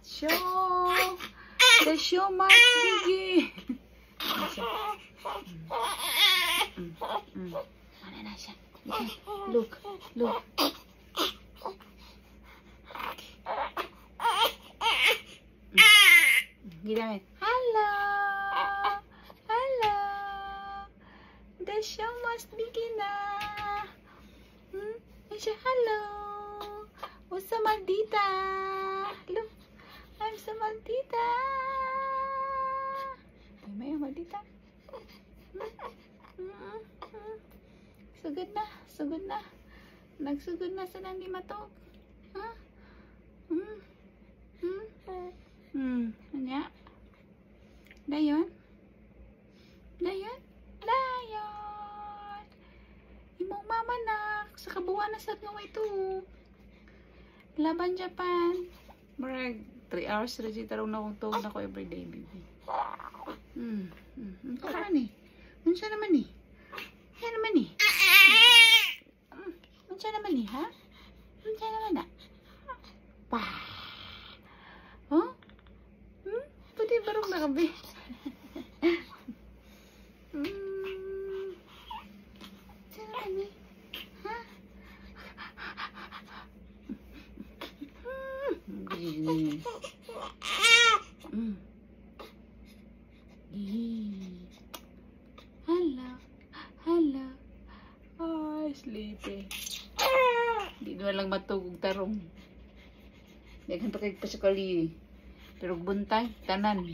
Show. The show must begin. Mana na siya? Look. Look. Ginamit. Hello. Hello. The show must begin na. Siya, hello. What's up, Maldita? Look. I'm so Maldita. Ay, may Maldita. Sugod na. Sugod na. Nagsugod na sa nang limatok. Ha? Ano? Dayon? Dayon? Dayon! Imong mama nak. Sa kabuuan na sa nga ito. Laban Japan. Marag 3 hours rin tarong na kong tuon ako everyday, baby. Ito naman eh. Mansya naman eh. Mansya naman eh. Mansya naman eh, ha? Mansya naman na. Pa! Huh? Pwede barong na kabe. Mansya naman eh. Ha? Hello. Hello. Ay, sleepy. Di na lang matugog tarong. Dagan pa kayo pa sa kali. Pero buntay, tanan.